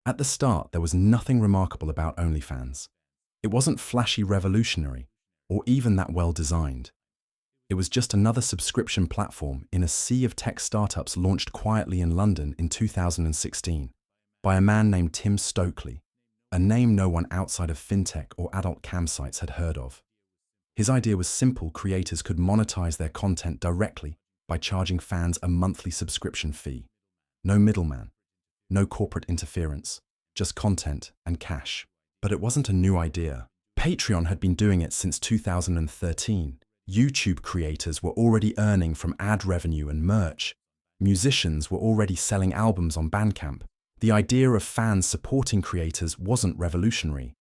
At the start, there was nothing remarkable about OnlyFans. It wasn't flashy revolutionary, or even that well-designed. It was just another subscription platform in a sea of tech startups launched quietly in London in 2016 by a man named Tim Stokely, a name no one outside of fintech or adult campsites had heard of. His idea was simple: creators could monetize their content directly by charging fans a monthly subscription fee. No middleman, no corporate interference, just content and cash. But it wasn't a new idea. Patreon had been doing it since 2013. YouTube creators were already earning from ad revenue and merch. Musicians were already selling albums on Bandcamp. The idea of fans supporting creators wasn't revolutionary.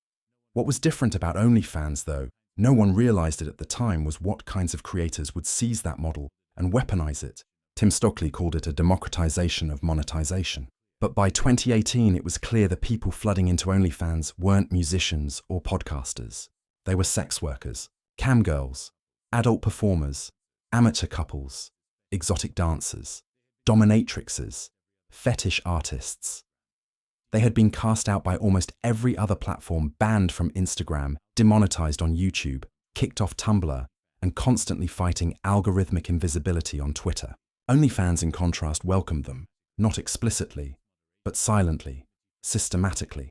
What was different about OnlyFans, though, no one realized it at the time, was what kinds of creators would seize that model and weaponize it. Tim Stokely called it a democratization of monetization. But by 2018, it was clear the people flooding into OnlyFans weren't musicians or podcasters. They were sex workers, cam girls, adult performers, amateur couples, exotic dancers, dominatrixes, fetish artists. They had been cast out by almost every other platform, banned from Instagram, demonetized on YouTube, kicked off Tumblr, and constantly fighting algorithmic invisibility on Twitter. OnlyFans, in contrast, welcomed them, not explicitly, but silently, systematically.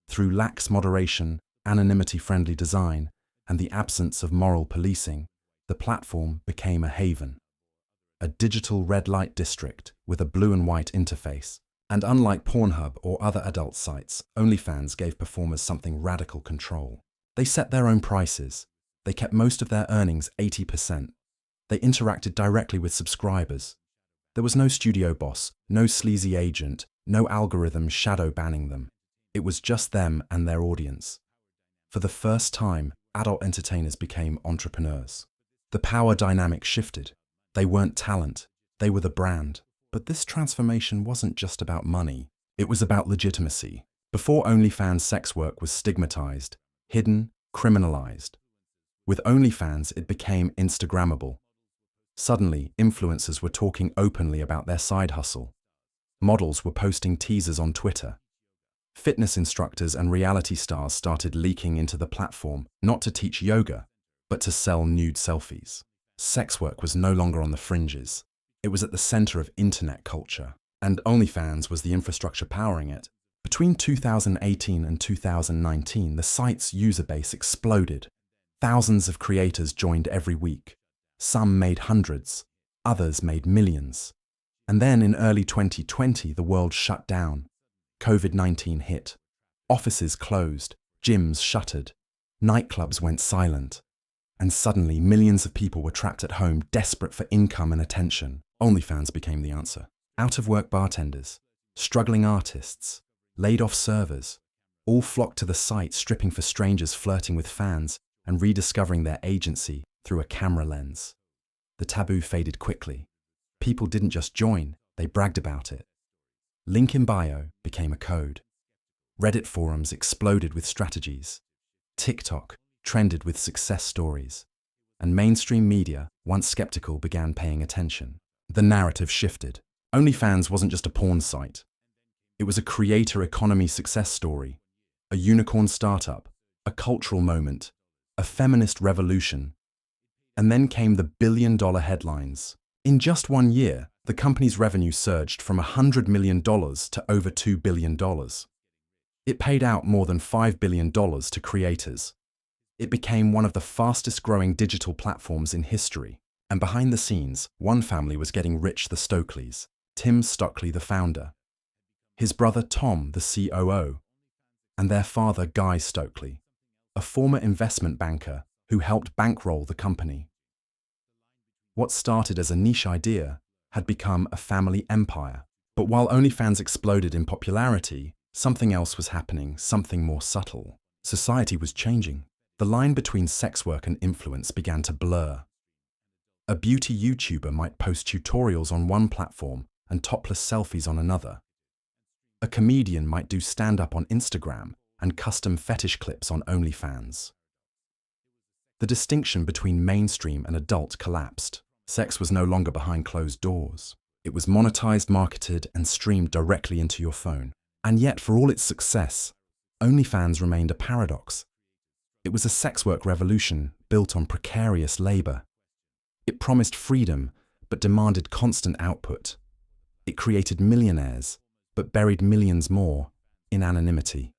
Through lax moderation, anonymity-friendly design, and the absence of moral policing, the platform became a haven. A digital red light district with a blue and white interface. And unlike Pornhub or other adult sites, OnlyFans gave performers something: radical control. They set their own prices. They kept most of their earnings, 80%. They interacted directly with subscribers. There was no studio boss, no sleazy agent, no algorithm shadow banning them. It was just them and their audience. For the first time, adult entertainers became entrepreneurs. The power dynamic shifted. They weren't talent, they were the brand. But this transformation wasn't just about money. It was about legitimacy. Before OnlyFans, sex work was stigmatized, hidden, criminalized. With OnlyFans, it became Instagrammable. Suddenly, influencers were talking openly about their side hustle. Models were posting teasers on Twitter. Fitness instructors and reality stars started leaking into the platform, not to teach yoga, but to sell nude selfies. Sex work was no longer on the fringes. It was at the center of internet culture, and OnlyFans was the infrastructure powering it. Between 2018 and 2019, the site's user base exploded. Thousands of creators joined every week. Some made hundreds, others made millions. And then in early 2020, the world shut down. COVID-19 hit. Offices closed, gyms shuttered, nightclubs went silent. And suddenly, millions of people were trapped at home, desperate for income and attention. OnlyFans became the answer. Out-of-work bartenders, struggling artists, laid-off servers, all flocked to the site, stripping for strangers, flirting with fans, and rediscovering their agency through a camera lens. The taboo faded quickly. People didn't just join, they bragged about it. Link in bio became a code. Reddit forums exploded with strategies. TikTok trended with success stories. And mainstream media, once skeptical, began paying attention. The narrative shifted. OnlyFans wasn't just a porn site. It was a creator economy success story, a unicorn startup, a cultural moment, a feminist revolution. And then came the billion-dollar headlines. In just 1 year, the company's revenue surged from $100 million to over $2 billion. It paid out more than $5 billion to creators. It became one of the fastest-growing digital platforms in history. And behind the scenes, one family was getting rich: the Stokeleys. Tim Stokely, the founder. His brother Tom, the COO. And their father, Guy Stokely, a former investment banker who helped bankroll the company. What started as a niche idea had become a family empire. But while OnlyFans exploded in popularity, something else was happening, something more subtle. Society was changing. The line between sex work and influence began to blur. A beauty YouTuber might post tutorials on one platform and topless selfies on another. A comedian might do stand-up on Instagram and custom fetish clips on OnlyFans. The distinction between mainstream and adult collapsed. Sex was no longer behind closed doors. It was monetized, marketed, and streamed directly into your phone. And yet, for all its success, OnlyFans remained a paradox. It was a sex work revolution built on precarious labor. It promised freedom, but demanded constant output. It created millionaires, but buried millions more in anonymity.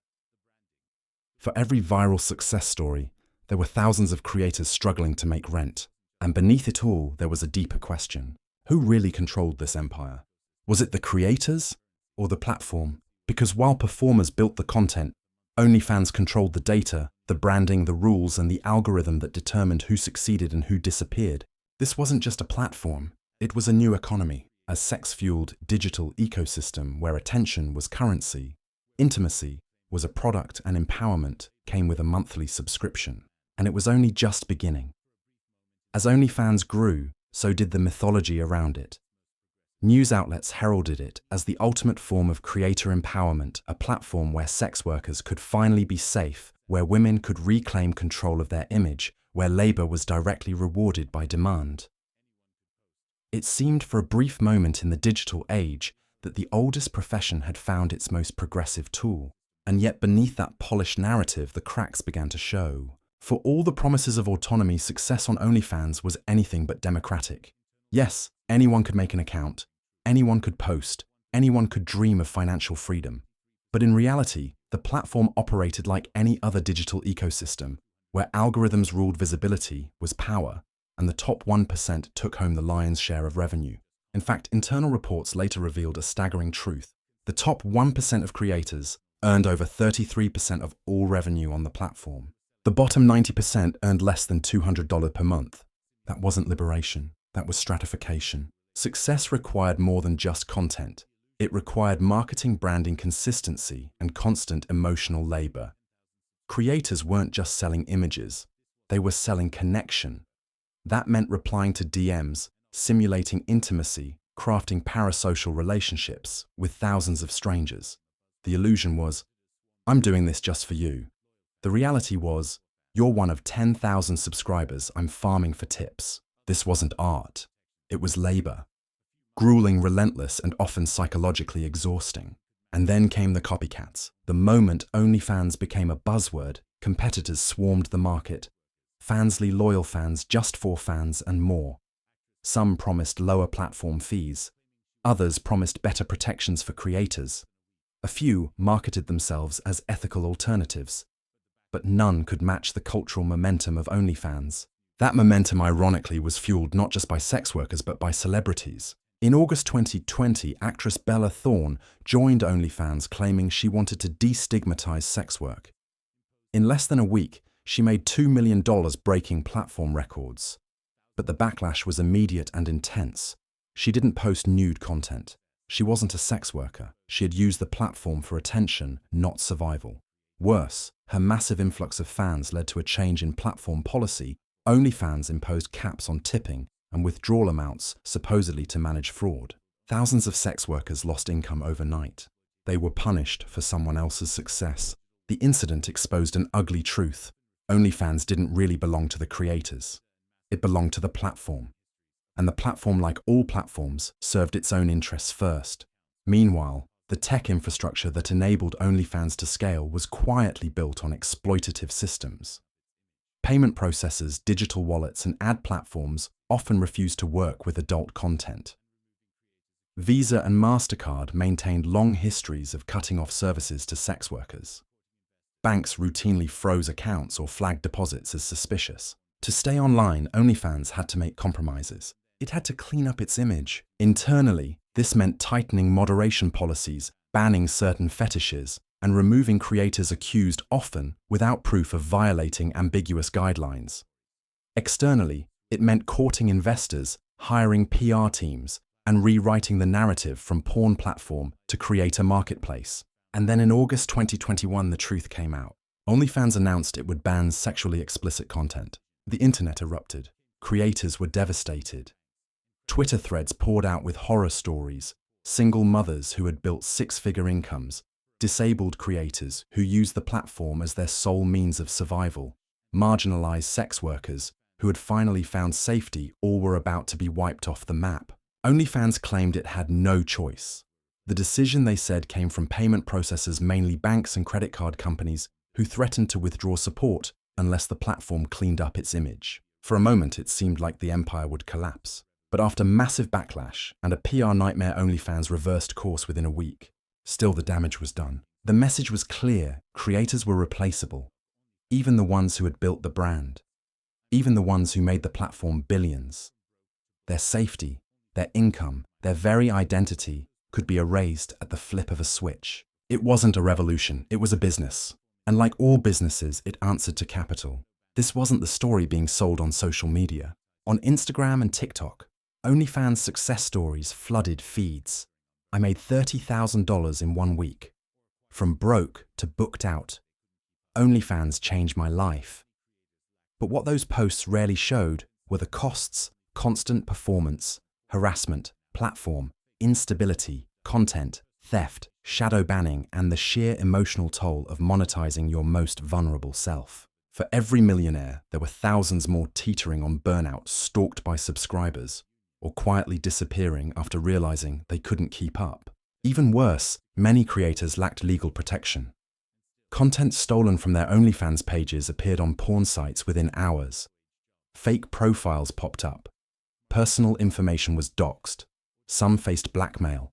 For every viral success story, there were thousands of creators struggling to make rent. And beneath it all, there was a deeper question. Who really controlled this empire? Was it the creators or the platform? Because while performers built the content, OnlyFans controlled the data, the branding, the rules, and the algorithm that determined who succeeded and who disappeared. This wasn't just a platform, it was a new economy, a sex-fueled digital ecosystem where attention was currency, intimacy was a product, and empowerment came with a monthly subscription. And it was only just beginning. As OnlyFans grew, so did the mythology around it. News outlets heralded it as the ultimate form of creator empowerment, a platform where sex workers could finally be safe, where women could reclaim control of their image, where labor was directly rewarded by demand. It seemed for a brief moment in the digital age that the oldest profession had found its most progressive tool. And yet beneath that polished narrative, the cracks began to show. For all the promises of autonomy, success on OnlyFans was anything but democratic. Yes, anyone could make an account, anyone could post, anyone could dream of financial freedom. But in reality, the platform operated like any other digital ecosystem, where algorithms ruled visibility was power, and the top 1% took home the lion's share of revenue. In fact, internal reports later revealed a staggering truth. The top 1% of creators earned over 33% of all revenue on the platform. The bottom 90% earned less than $200 per month. That wasn't liberation, that was stratification. Success required more than just content. It required marketing, branding, consistency, and constant emotional labor. Creators weren't just selling images, they were selling connection. That meant replying to DMs, simulating intimacy, crafting parasocial relationships with thousands of strangers. The illusion was, I'm doing this just for you. The reality was, you're one of 10,000 subscribers I'm farming for tips. This wasn't art. It was labor. Grueling, relentless, and often psychologically exhausting. And then came the copycats. The moment OnlyFans became a buzzword, competitors swarmed the market. Fansly loyal fans, just for fans, and more. Some promised lower platform fees. Others promised better protections for creators. A few marketed themselves as ethical alternatives. But none could match the cultural momentum of OnlyFans. That momentum, ironically, was fueled not just by sex workers but by celebrities. In August 2020, actress Bella Thorne joined OnlyFans claiming she wanted to destigmatize sex work. In less than a week, she made $2 million breaking platform records. But the backlash was immediate and intense. She didn't post nude content. She wasn't a sex worker. She had used the platform for attention, not survival. Worse, her massive influx of fans led to a change in platform policy. OnlyFans imposed caps on tipping and withdrawal amounts, supposedly to manage fraud. Thousands of sex workers lost income overnight. They were punished for someone else's success. The incident exposed an ugly truth. OnlyFans didn't really belong to the creators. It belonged to the platform. And the platform, like all platforms, served its own interests first. Meanwhile, the tech infrastructure that enabled OnlyFans to scale was quietly built on exploitative systems. Payment processors, digital wallets, and ad platforms often refused to work with adult content. Visa and MasterCard maintained long histories of cutting off services to sex workers. Banks routinely froze accounts or flagged deposits as suspicious. To stay online, OnlyFans had to make compromises. It had to clean up its image. Internally, this meant tightening moderation policies, banning certain fetishes, and removing creators accused, often without proof of violating ambiguous guidelines. Externally, it meant courting investors, hiring PR teams, and rewriting the narrative from porn platform to creator marketplace. And then in August 2021, the truth came out. OnlyFans announced it would ban sexually explicit content. The internet erupted. Creators were devastated. Twitter threads poured out with horror stories, single mothers who had built six-figure incomes, disabled creators who used the platform as their sole means of survival, marginalized sex workers who had finally found safety, all were about to be wiped off the map. OnlyFans claimed it had no choice. The decision, they said, came from payment processors, mainly banks and credit card companies, who threatened to withdraw support unless the platform cleaned up its image. For a moment, it seemed like the empire would collapse. But after massive backlash and a PR nightmare, OnlyFans reversed course within a week. Still, the damage was done. The message was clear: creators were replaceable. Even the ones who had built the brand. Even the ones who made the platform billions. Their safety, their income, their very identity could be erased at the flip of a switch. It wasn't a revolution, it was a business. And like all businesses, it answered to capital. This wasn't the story being sold on social media. On Instagram and TikTok, OnlyFans success stories flooded feeds. I made $30,000 in 1 week. From broke to booked out. OnlyFans changed my life. But what those posts rarely showed were the costs: constant performance, harassment, platform, instability, content, theft, shadow banning, and the sheer emotional toll of monetizing your most vulnerable self. For every millionaire, there were thousands more teetering on burnout, stalked by subscribers, or quietly disappearing after realizing they couldn't keep up. Even worse, many creators lacked legal protection. Content stolen from their OnlyFans pages appeared on porn sites within hours. Fake profiles popped up. Personal information was doxed. Some faced blackmail.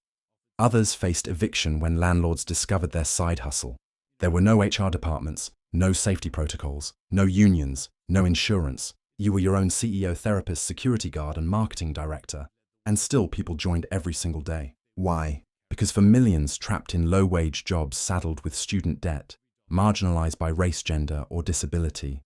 Others faced eviction when landlords discovered their side hustle. There were no HR departments, no safety protocols, no unions, no insurance. You were your own CEO, therapist, security guard, and marketing director. And still, people joined every single day. Why? Because for millions trapped in low-wage jobs, saddled with student debt, marginalized by race, gender, or disability,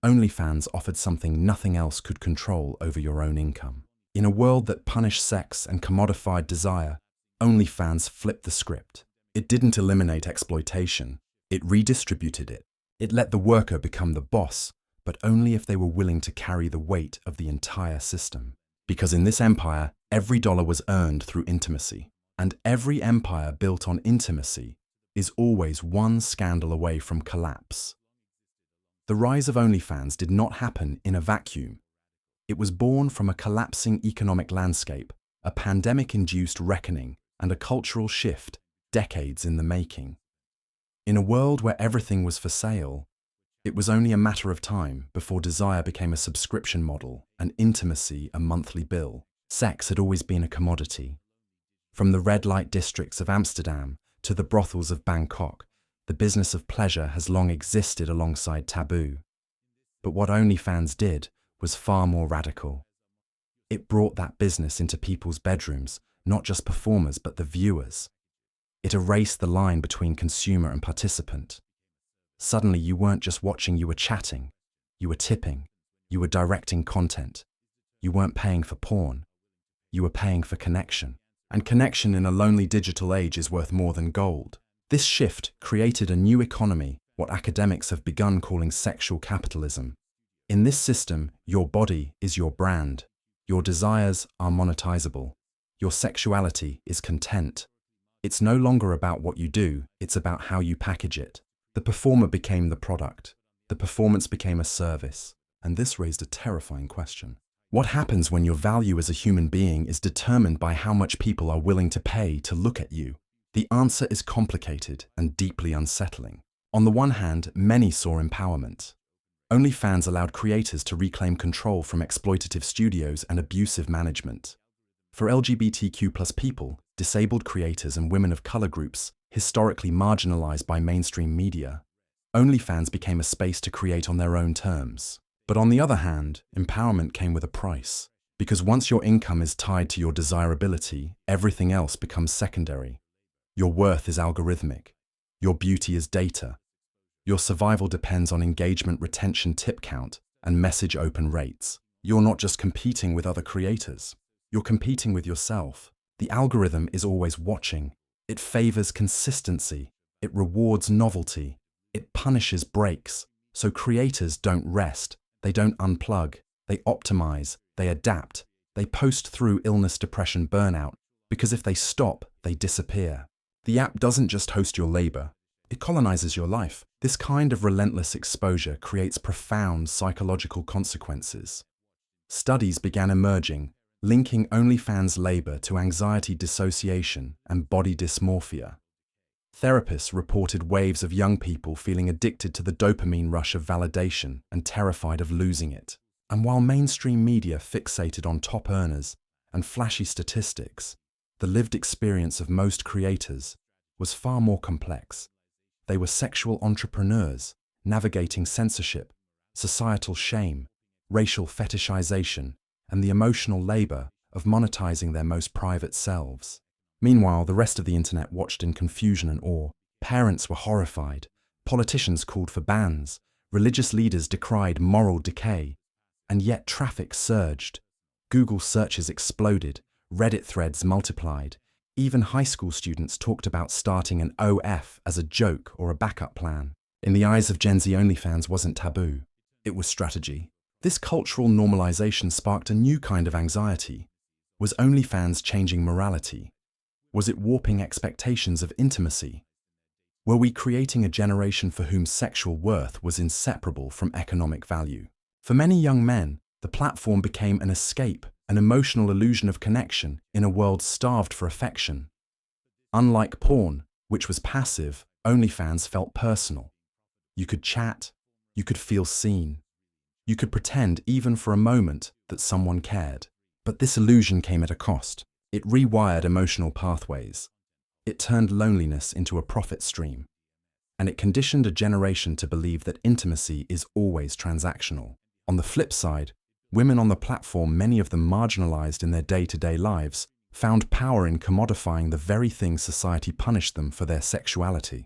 OnlyFans offered something nothing else could control over your own income. In a world that punished sex and commodified desire, OnlyFans flipped the script. It didn't eliminate exploitation, it redistributed it. It let the worker become the boss, but only if they were willing to carry the weight of the entire system. Because in this empire, every dollar was earned through intimacy. And every empire built on intimacy is always one scandal away from collapse. The rise of OnlyFans did not happen in a vacuum. It was born from a collapsing economic landscape, a pandemic-induced reckoning, and a cultural shift decades in the making. In a world where everything was for sale, it was only a matter of time before desire became a subscription model and intimacy a monthly bill. Sex had always been a commodity. From the red light districts of Amsterdam to the brothels of Bangkok, the business of pleasure has long existed alongside taboo. But what OnlyFans did was far more radical. It brought that business into people's bedrooms, not just performers but the viewers. It erased the line between consumer and participant. Suddenly you weren't just watching, you were chatting, you were tipping, you were directing content. You weren't paying for porn, you were paying for connection. And connection in a lonely digital age is worth more than gold. This shift created a new economy, what academics have begun calling sexual capitalism. In this system, your body is your brand. Your desires are monetizable. Your sexuality is content. It's no longer about what you do, it's about how you package it. The performer became the product. The performance became a service. And this raised a terrifying question. What happens when your value as a human being is determined by how much people are willing to pay to look at you? The answer is complicated and deeply unsettling. On the one hand, many saw empowerment. OnlyFans allowed creators to reclaim control from exploitative studios and abusive management. For LGBTQ+ people, disabled creators, and women of color groups, historically marginalized by mainstream media, OnlyFans became a space to create on their own terms. But on the other hand, empowerment came with a price. Because once your income is tied to your desirability, everything else becomes secondary. Your worth is algorithmic. Your beauty is data. Your survival depends on engagement, retention, tip count, and message open rates. You're not just competing with other creators. You're competing with yourself. The algorithm is always watching. It favors consistency. It rewards novelty. It punishes breaks. So creators don't rest. They don't unplug. They optimize. They adapt. They post through illness, depression, burnout, because if they stop, they disappear. The app doesn't just host your labor. It colonizes your life. This kind of relentless exposure creates profound psychological consequences. Studies began emerging, linking OnlyFans labor to anxiety dissociation and body dysmorphia. Therapists reported waves of young people feeling addicted to the dopamine rush of validation and terrified of losing it. And while mainstream media fixated on top earners and flashy statistics, the lived experience of most creators was far more complex. They were sexual entrepreneurs, navigating censorship, societal shame, racial fetishization, and the emotional labor of monetizing their most private selves. Meanwhile, the rest of the internet watched in confusion and awe. Parents were horrified, politicians called for bans, religious leaders decried moral decay, and yet traffic surged. Google searches exploded, Reddit threads multiplied. Even high school students talked about starting an OF as a joke or a backup plan. In the eyes of Gen Z, OnlyFans wasn't taboo. It was strategy. This cultural normalization sparked a new kind of anxiety. Was OnlyFans changing morality? Was it warping expectations of intimacy? Were we creating a generation for whom sexual worth was inseparable from economic value? For many young men, the platform became an escape, an emotional illusion of connection in a world starved for affection. Unlike porn, which was passive, OnlyFans felt personal. You could chat, you could feel seen. You could pretend, even for a moment, that someone cared. But this illusion came at a cost. It rewired emotional pathways. It turned loneliness into a profit stream. And it conditioned a generation to believe that intimacy is always transactional. On the flip side, women on the platform, many of them marginalized in their day-to-day lives, found power in commodifying the very thing society punished them for their sexuality.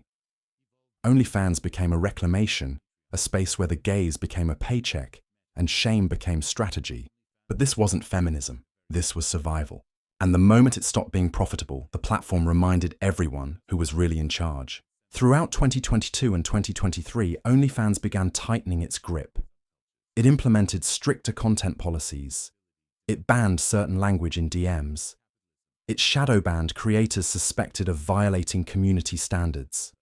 OnlyFans became a reclamation, a space where the gaze became a paycheck and shame became strategy. But this wasn't feminism. This was survival. And the moment it stopped being profitable, the platform reminded everyone who was really in charge. Throughout 2022 and 2023, OnlyFans began tightening its grip. It implemented stricter content policies. It banned certain language in DMs. It shadow banned creators suspected of violating community standards.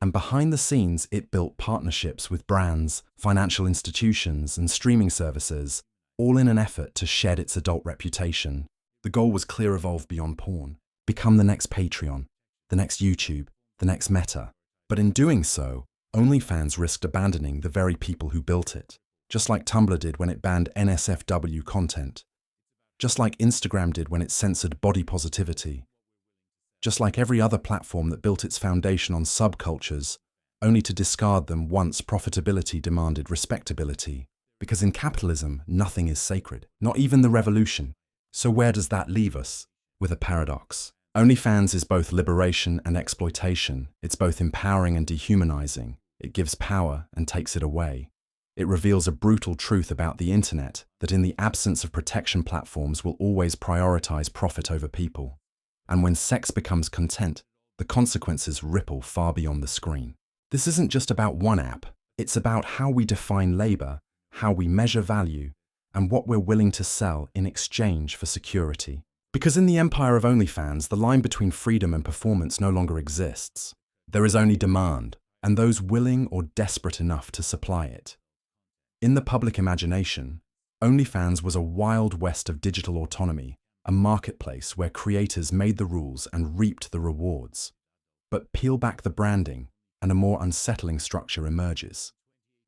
And behind the scenes, it built partnerships with brands, financial institutions, and streaming services, all in an effort to shed its adult reputation. The goal was clear: evolve beyond porn, become the next Patreon, the next YouTube, the next Meta. But in doing so, OnlyFans risked abandoning the very people who built it, just like Tumblr did when it banned NSFW content, just like Instagram did when it censored body positivity, just like every other platform that built its foundation on subcultures, only to discard them once profitability demanded respectability. Because in capitalism, nothing is sacred, not even the revolution. So where does that leave us? With a paradox. OnlyFans is both liberation and exploitation. It's both empowering and dehumanizing. It gives power and takes it away. It reveals a brutal truth about the internet, that in the absence of protection, platforms will always prioritize profit over people. And when sex becomes content, the consequences ripple far beyond the screen. This isn't just about one app. It's about how we define labor, how we measure value, and what we're willing to sell in exchange for security. Because in the empire of OnlyFans, the line between freedom and performance no longer exists. There is only demand, and those willing or desperate enough to supply it. In the public imagination, OnlyFans was a wild west of digital autonomy, a marketplace where creators made the rules and reaped the rewards. But peel back the branding, and a more unsettling structure emerges.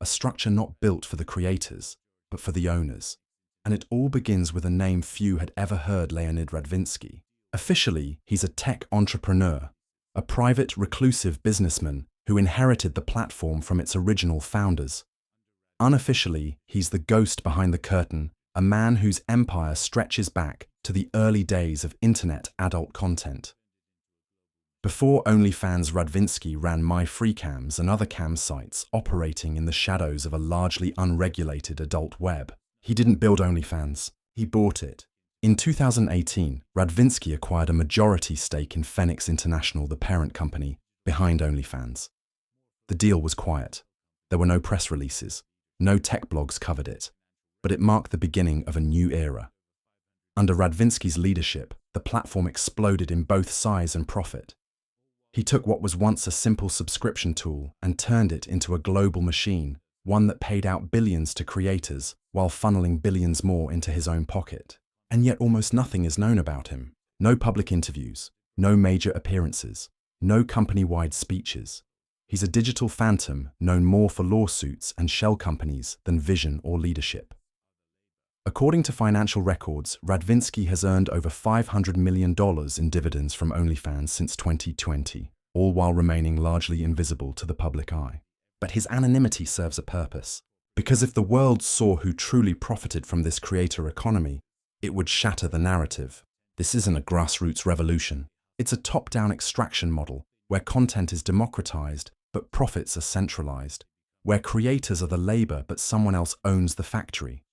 A structure not built for the creators, but for the owners. And it all begins with a name few had ever heard: Leonid Radvinsky. Officially, he's a tech entrepreneur, a private, reclusive businessman who inherited the platform from its original founders. Unofficially, he's the ghost behind the curtain, a man whose empire stretches back to the early days of internet adult content. Before OnlyFans, Radvinsky ran MyFreeCams and other cam sites operating in the shadows of a largely unregulated adult web. He didn't build OnlyFans, he bought it. In 2018, Radvinsky acquired a majority stake in Phoenix International, the parent company behind OnlyFans. The deal was quiet. There were no press releases, no tech blogs covered it, but it marked the beginning of a new era. Under Radvinsky's leadership, the platform exploded in both size and profit. He took what was once a simple subscription tool and turned it into a global machine, one that paid out billions to creators while funneling billions more into his own pocket. And yet almost nothing is known about him. No public interviews, no major appearances, no company-wide speeches. He's a digital phantom known more for lawsuits and shell companies than vision or leadership. According to financial records, Radvinsky has earned over $500 million in dividends from OnlyFans since 2020, all while remaining largely invisible to the public eye. But his anonymity serves a purpose, because if the world saw who truly profited from this creator economy, it would shatter the narrative. This isn't a grassroots revolution. It's a top-down extraction model where content is democratized but profits are centralized, where creators are the labor but someone else owns the factory.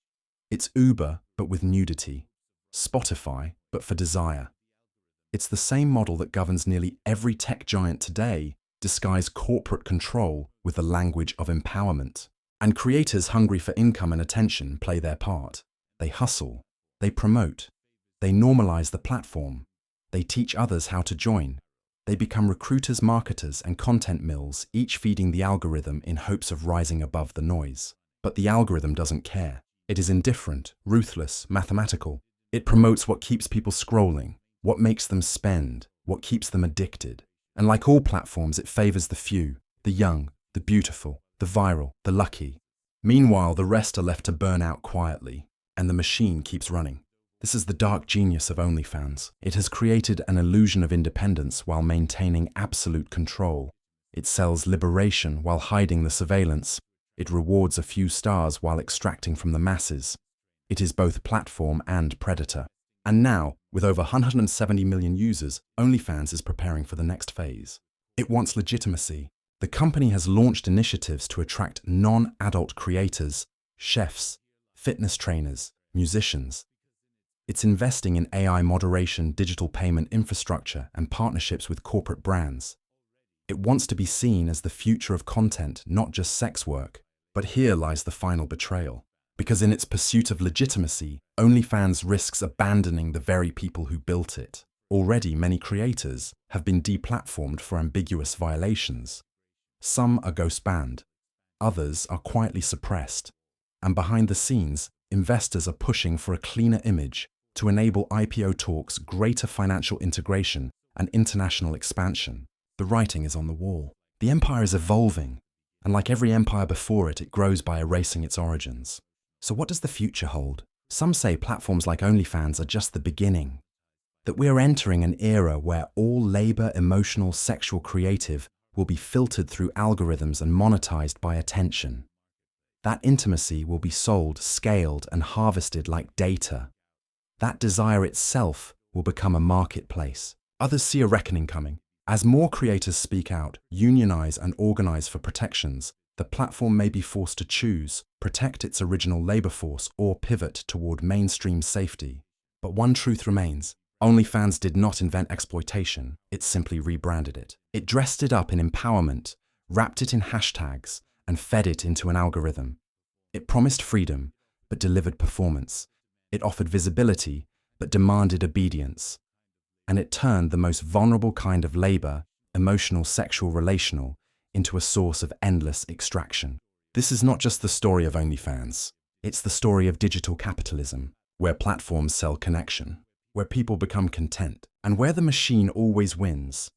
It's Uber but with nudity, Spotify but for desire. It's the same model that governs nearly every tech giant today, disguised corporate control with the language of empowerment. And creators hungry for income and attention play their part. They hustle, they promote, they normalize the platform, they teach others how to join. They become recruiters, marketers, and content mills, each feeding the algorithm in hopes of rising above the noise. But the algorithm doesn't care. It is indifferent, ruthless, mathematical. It promotes what keeps people scrolling, what makes them spend, what keeps them addicted. And like all platforms, it favors the few, the young, the beautiful, the viral, the lucky. Meanwhile, the rest are left to burn out quietly, and the machine keeps running. This is the dark genius of OnlyFans. It has created an illusion of independence while maintaining absolute control. It sells liberation while hiding the surveillance. It rewards a few stars while extracting from the masses. It is both platform and predator. And now, with over 170 million users, OnlyFans is preparing for the next phase. It wants legitimacy. The company has launched initiatives to attract non-adult creators, chefs, fitness trainers, musicians. It's investing in AI moderation, digital payment infrastructure, and partnerships with corporate brands. It wants to be seen as the future of content, not just sex work. But here lies the final betrayal. Because in its pursuit of legitimacy, OnlyFans risks abandoning the very people who built it. Already, many creators have been deplatformed for ambiguous violations. Some are ghost banned, others are quietly suppressed. And behind the scenes, investors are pushing for a cleaner image to enable IPO talks, greater financial integration, and international expansion. The writing is on the wall. The empire is evolving, and like every empire before it, it grows by erasing its origins. So what does the future hold? Some say platforms like OnlyFans are just the beginning, that we are entering an era where all labor, emotional, sexual, creative will be filtered through algorithms and monetized by attention. That intimacy will be sold, scaled, and harvested like data. That desire itself will become a marketplace. Others see a reckoning coming. As more creators speak out, unionize, and organize for protections, the platform may be forced to choose, protect its original labor force, or pivot toward mainstream safety. But one truth remains. OnlyFans did not invent exploitation, it simply rebranded it. It dressed it up in empowerment, wrapped it in hashtags, and fed it into an algorithm. It promised freedom, but delivered performance. It offered visibility, but demanded obedience. And it turned the most vulnerable kind of labor, emotional, sexual, relational, into a source of endless extraction. This is not just the story of OnlyFans. It's the story of digital capitalism, where platforms sell connection, where people become content, and where the machine always wins.